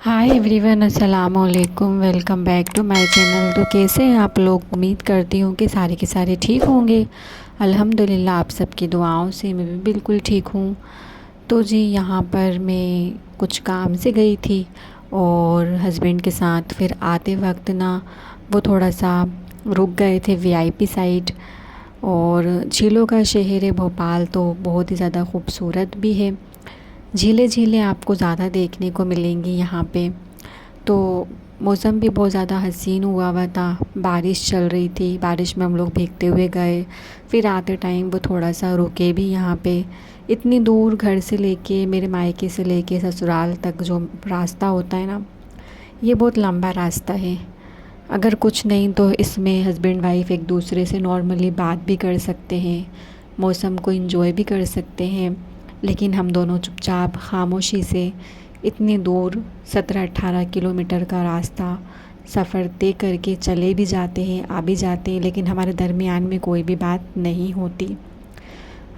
हाय everyone, अस्सलाम वालेकुम। Welcome back to my channel. तो कैसे हैं आप लोग? उम्मीद करती हूँ कि सारे के सारे ठीक होंगे। अल्हम्दुलिल्लाह आप सबकी दुआओं से मैं भी बिल्कुल ठीक हूँ। तो जी यहाँ पर मैं कुछ काम से गई थी और हस्बैंड के साथ फिर आते वक्त ना वो थोड़ा सा रुक गए थे वीआईपी साइड। और झीलों का शहर है भोपाल, तो बहुत ही ज़्यादा खूबसूरत भी है। झीलें झीलें आपको ज़्यादा देखने को मिलेंगी यहाँ पे। तो मौसम भी बहुत ज़्यादा हसीन हुआ था, बारिश चल रही थी, बारिश में हम लोग भीगते हुए गए। फिर आते टाइम वो थोड़ा सा रुके भी यहाँ पे। इतनी दूर घर से लेके, मेरे मायके से लेके ससुराल तक जो रास्ता होता है ना, ये बहुत लंबा रास्ता है। अगर कुछ नहीं तो इसमें हस्बैंड वाइफ एक दूसरे से नॉर्मली बात भी कर सकते हैं, मौसम को एंजॉय भी कर सकते हैं। लेकिन हम दोनों चुपचाप खामोशी से इतनी दूर 17-18 किलोमीटर का रास्ता सफ़र तय करके चले भी जाते हैं, आ भी जाते हैं, लेकिन हमारे दरमियान में कोई भी बात नहीं होती।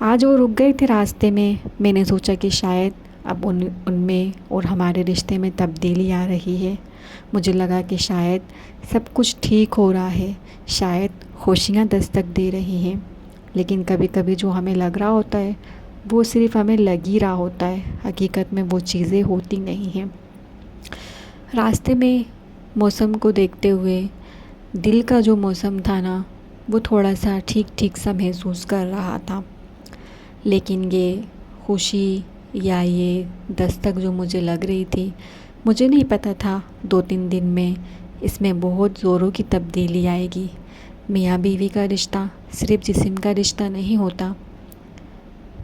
आज वो रुक गए थे रास्ते में। मैंने सोचा कि शायद अब उनमें और हमारे रिश्ते में तब्दीली आ रही है। मुझे लगा कि शायद सब कुछ ठीक हो रहा है, शायद खुशियाँ दस्तक दे रही हैं। लेकिन कभी कभी जो हमें लग रहा होता है वो सिर्फ़ हमें लग ही रहा होता है, हकीकत में वो चीज़ें होती नहीं हैं। रास्ते में मौसम को देखते हुए दिल का जो मौसम था ना, वो थोड़ा सा ठीक ठीक सा महसूस कर रहा था। लेकिन ये खुशी या ये दस्तक जो मुझे लग रही थी, मुझे नहीं पता था 2-3 दिन में इसमें बहुत ज़ोरों की तब्दीली आएगी। मियाँ बीवी का रिश्ता सिर्फ़ जिस्म का रिश्ता नहीं होता,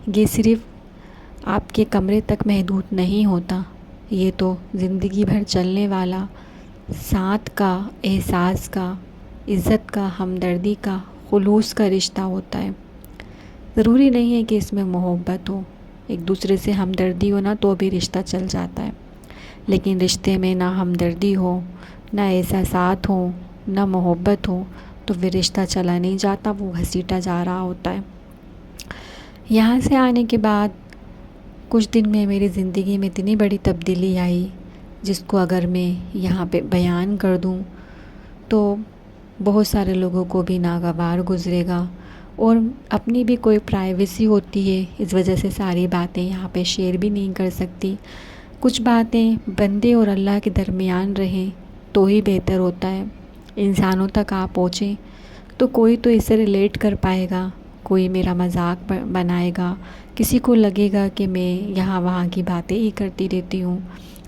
ये सिर्फ़ आपके कमरे तक महदूद नहीं होता। ये तो ज़िंदगी भर चलने वाला, साथ का, एहसास का, इज़्ज़त का, हमदर्दी का, खुलूस का रिश्ता होता है। ज़रूरी नहीं है कि इसमें मोहब्बत हो, एक दूसरे से हमदर्दी हो ना तो भी रिश्ता चल जाता है। लेकिन रिश्ते में ना हमदर्दी हो, ना एहसासात हो, ना मोहब्बत हो, तो फिर रिश्ता चला नहीं जाता, वो घसीटा जा रहा होता है। यहाँ से आने के बाद कुछ दिन में मेरी ज़िंदगी में इतनी बड़ी तब्दीली आई, जिसको अगर मैं यहाँ पे बयान कर दूँ तो बहुत सारे लोगों को भी नागवार गुज़रेगा। और अपनी भी कोई प्राइवेसी होती है, इस वजह से सारी बातें यहाँ पे शेयर भी नहीं कर सकती। कुछ बातें बंदे और अल्लाह के दरमियान रहें तो ही बेहतर होता है। इंसानों तक आप पहुँचें तो कोई तो इससे रिलेट कर पाएगा, कोई मेरा मजाक बनाएगा, किसी को लगेगा कि मैं यहाँ वहाँ की बातें ही करती रहती हूँ।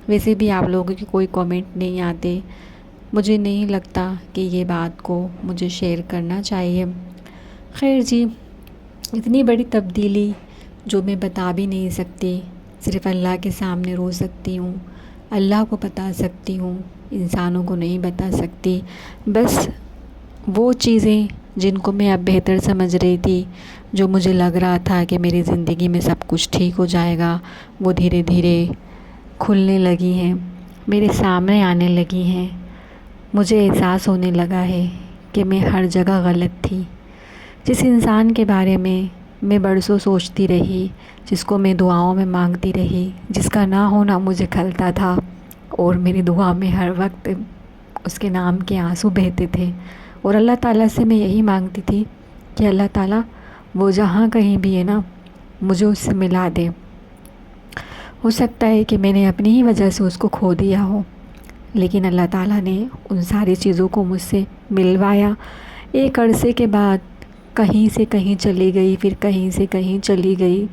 वैसे भी आप लोगों के कोई कमेंट नहीं आते। मुझे नहीं लगता कि ये बात को मुझे शेयर करना चाहिए। खैर जी, इतनी बड़ी तब्दीली जो मैं बता भी नहीं सकती, सिर्फ़ अल्लाह के सामने रो सकती हूँ, अल्लाह को बता सकती हूँ, इंसानों को नहीं बता सकती। बस वो चीज़ें जिनको मैं अब बेहतर समझ रही थी, जो मुझे लग रहा था कि मेरी ज़िंदगी में सब कुछ ठीक हो जाएगा, वो धीरे धीरे खुलने लगी हैं, मेरे सामने आने लगी हैं। मुझे एहसास होने लगा है कि मैं हर जगह गलत थी। जिस इंसान के बारे में मैं बरसों सोचती रही, जिसको मैं दुआओं में मांगती रही, जिसका ना होना मुझे खलता था और मेरी दुआ में हर वक्त उसके नाम के आंसू बहते थे। और अल्लाह ताला से मैं यही मांगती थी कि अल्लाह ताला वो जहाँ कहीं भी है ना, मुझे उससे मिला दे। हो सकता है कि मैंने अपनी ही वजह से उसको खो दिया हो, लेकिन अल्लाह ताला ने उन सारी चीज़ों को मुझसे मिलवाया। एक अरसे के बाद कहीं से कहीं चली गई, फिर कहीं से कहीं चली गई,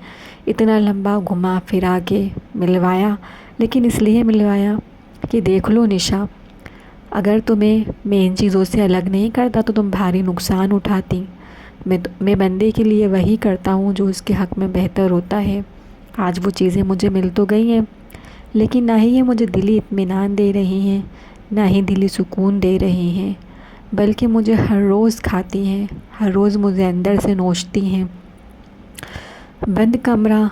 इतना लंबा घुमा फिरा के मिलवाया। लेकिन इसलिए मिलवाया कि देख लो निशा, अगर तुम्हें मैं इन चीज़ों से अलग नहीं करता तो तुम भारी नुकसान उठाती। मैं बंदे के लिए वही करता हूँ जो उसके हक़ में बेहतर होता है। आज वो चीज़ें मुझे मिल तो गई हैं, लेकिन ना ही ये मुझे दिली इत्मीनान दे रही हैं, ना ही दिली सुकून दे रही हैं, बल्कि मुझे हर रोज़ खाती हैं, हर रोज़ मुझे अंदर से नोचती हैं। बंद कमरा,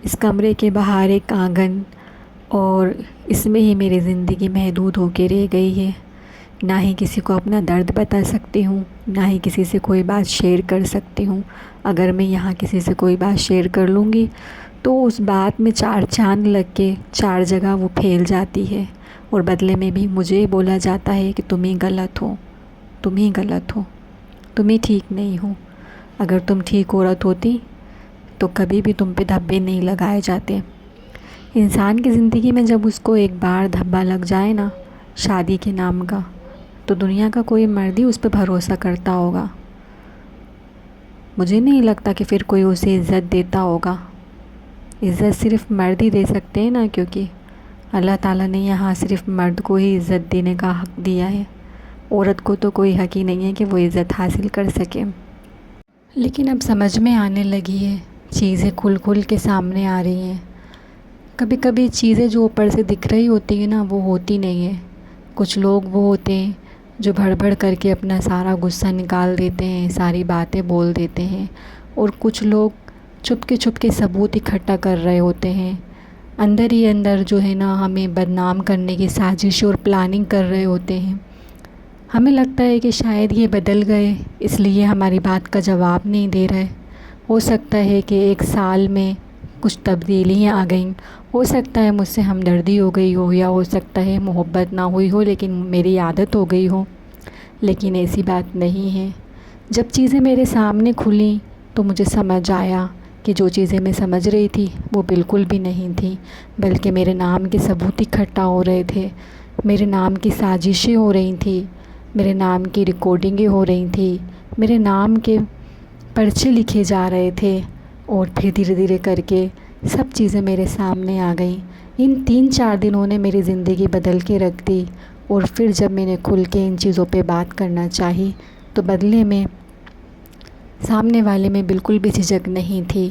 इस कमरे के बाहर एक आंगन, और इसमें ही मेरी ज़िंदगी महदूद होकर रह गई है। ना ही किसी को अपना दर्द बता सकती हूँ, ना ही किसी से कोई बात शेयर कर सकती हूँ। अगर मैं यहाँ किसी से कोई बात शेयर कर लूँगी तो उस बात में 4 चाँद लग के 4 जगह वो फैल जाती है اور بدلے میں بھی مجھے بولا جاتا ہے کہ تم ہی غلط ہو، تم ہی غلط ہو، تم ہی ٹھیک نہیں ہو۔ اگر تم ٹھیک عورت ہوتی تو کبھی بھی تم پہ دھبے نہیں لگائے جاتے۔ انسان کی زندگی میں جب اس کو ایک بار دھبا لگ جائے نا شادی کے نام کا، تو دنیا کا کوئی مرد ہی اس پہ بھروسہ کرتا ہوگا۔ مجھے نہیں لگتا کہ پھر کوئی اسے عزت دیتا ہوگا۔ عزت صرف مرد ہی دے سکتے ہیں نا، کیونکہ اللہ تعالیٰ نے یہاں صرف مرد کو ہی عزت دینے کا حق دیا ہے، عورت کو تو کوئی حق ہی نہیں ہے کہ وہ عزت حاصل کر سکے۔ لیکن اب سمجھ میں آنے لگی ہے، چیزیں کھل کھل کے سامنے آ رہی ہیں۔ کبھی کبھی چیزیں جو اوپر سے دکھ رہی ہوتی ہیں نا وہ ہوتی نہیں ہیں۔ کچھ لوگ وہ ہوتے ہیں جو بڑھ بڑھ کر کے اپنا سارا غصہ نکال دیتے ہیں، ساری باتیں بول دیتے ہیں، اور کچھ لوگ چھپ کے ثبوت اکٹھا کر رہے ہوتے ہیں، اندر ہی اندر جو ہے نا ہمیں بدنام کرنے کی سازش اور پلاننگ کر رہے ہوتے ہیں۔ ہمیں لگتا ہے کہ شاید یہ بدل گئے اس لیے ہماری بات کا جواب نہیں دے رہے۔ ہو سکتا ہے کہ ایک سال میں کچھ تبدیلیاں آ گئیں، ہو سکتا ہے مجھ سے ہمدردی ہو گئی ہو، یا ہو سکتا ہے محبت نہ ہوئی ہو لیکن میری عادت ہو گئی ہو، لیکن ایسی بات نہیں ہے۔ جب چیزیں میرے سامنے کھلیں تو مجھے سمجھ آیا کہ جو چیزیں میں سمجھ رہی تھی وہ بالکل بھی نہیں تھیں، بلکہ میرے نام کے ثبوت اکٹھا ہو رہے تھے، میرے نام کی سازشیں ہو رہی تھیں، میرے نام کی ریکارڈنگیں ہو رہی تھیں، میرے نام کے پرچے لکھے جا رہے تھے، اور پھر دھیرے دھیرے کر کے سب چیزیں میرے سامنے آ گئیں۔ ان 3-4 دنوں نے میری زندگی بدل کے رکھ دی، اور پھر جب میں نے کھل کے ان چیزوں پہ بات کرنا چاہی تو بدلے میں سامنے والے میں بالکل بھی جھجک نہیں تھی۔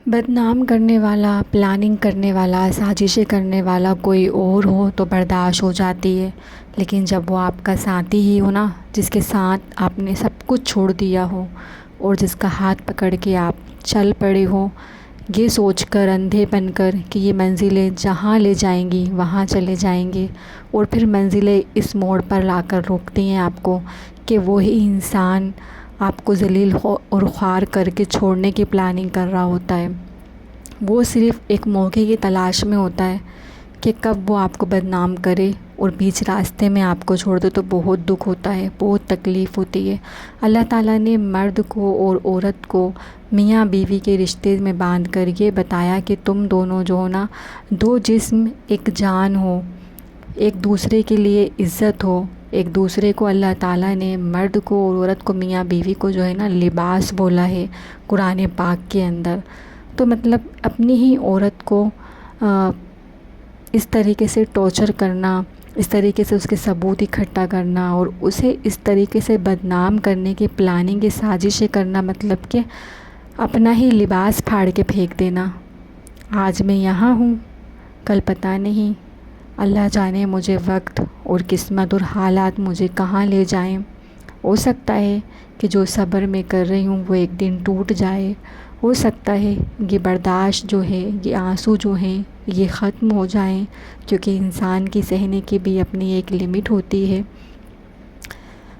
بدنام کرنے والا، پلاننگ کرنے والا، سازشیں کرنے والا کوئی اور ہو تو برداشت ہو جاتی ہے، لیکن جب وہ آپ کا ساتھی ہی ہو نا، جس کے ساتھ آپ نے سب کچھ چھوڑ دیا ہو اور جس کا ہاتھ پکڑ کے آپ چل پڑے ہو، یہ سوچ کر اندھے بن کر کہ یہ منزلیں جہاں لے جائیں گی وہاں چلے جائیں گے، اور پھر منزلیں اس موڑ پر لا کر روکتی ہیں آپ کو کہ وہی انسان آپ کو ذلیل اور خوار کر کے چھوڑنے کی پلاننگ کر رہا ہوتا ہے۔ وہ صرف ایک موقع کی تلاش میں ہوتا ہے کہ کب وہ آپ کو بدنام کرے اور بیچ راستے میں آپ کو چھوڑ دے، تو بہت دکھ ہوتا ہے، بہت تکلیف ہوتی ہے۔ اللہ تعالیٰ نے مرد کو اور عورت کو میاں بیوی کے رشتے میں باندھ کر یہ بتایا کہ تم دونوں جو ہو نا، 2 جسم ایک جان ہو، ایک دوسرے کے لیے عزت ہو، ایک دوسرے کو اللہ تعالیٰ نے مرد کو اور عورت کو، میاں بیوی کو جو ہے نا لباس بولا ہے قرآن پاک کے اندر۔ تو مطلب اپنی ہی عورت کو اس طریقے سے ٹارچر کرنا، اس طریقے سے اس کے ثبوت اکٹھا کرنا اور اسے اس طریقے سے بدنام کرنے کی پلاننگ کی سازشیں کرنا، مطلب کہ اپنا ہی لباس پھاڑ کے پھینک دینا۔ آج میں یہاں ہوں، کل پتہ نہیں، اللہ جانے مجھے وقت اور قسمت اور حالات مجھے کہاں لے جائیں۔ ہو سکتا ہے کہ جو صبر میں کر رہی ہوں وہ ایک دن ٹوٹ جائے، ہو سکتا ہے یہ برداشت جو ہے، یہ آنسو جو ہیں یہ ختم ہو جائیں، کیونکہ انسان کی سہنے کی بھی اپنی ایک لمٹ ہوتی ہے،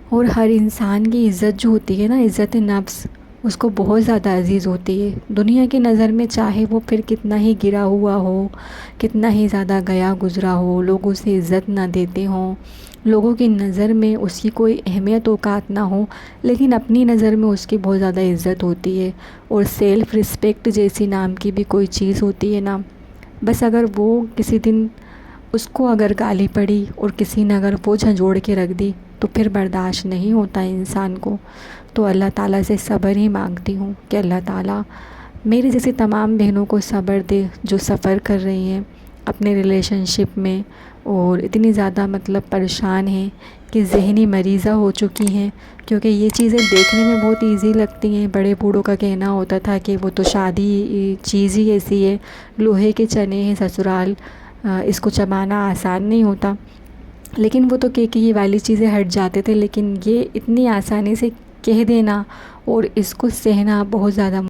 اور ہر انسان کی عزت جو ہوتی ہے نا، عزت نفس، اس کو بہت زیادہ عزیز ہوتی ہے دنیا کی نظر میں، چاہے وہ پھر کتنا ہی گرا ہوا ہو، کتنا ہی زیادہ گیا گزرا ہو، لوگ اسے عزت نہ دیتے ہوں، لوگوں کی نظر میں اس کی کوئی اہمیت اوقات نہ ہو، لیکن اپنی نظر میں اس کی بہت زیادہ عزت ہوتی ہے، اور سیلف رسپیکٹ جیسی نام کی بھی کوئی چیز ہوتی ہے نا۔ بس اگر وہ کسی دن اس کو اگر گالی پڑی اور کسی نے اگر وہ جھنجھوڑ کے رکھ دی تو پھر برداشت نہیں ہوتا انسان کو۔ تو اللہ تعالیٰ سے صبر ہی مانگتی ہوں کہ اللہ تعالیٰ میری جیسی تمام بہنوں کو صبر دے جو سفر کر رہی ہیں اپنے ریلیشن شپ میں، اور اتنی زیادہ مطلب پریشان ہیں کہ ذہنی مریضہ ہو چکی ہیں، کیونکہ یہ چیزیں دیکھنے میں بہت ایزی لگتی ہیں۔ بڑے بوڑھوں کا کہنا ہوتا تھا کہ وہ تو شادی چیز ہی ایسی ہے، لوہے کے چنے ہیں سسرال، اس کو چبانا آسان نہیں ہوتا، لیکن وہ تو کہ یہ والی چیزیں ہٹ جاتے تھے، لیکن یہ اتنی آسانی سے کہہ دینا اور اس کو سہنا بہت زیادہ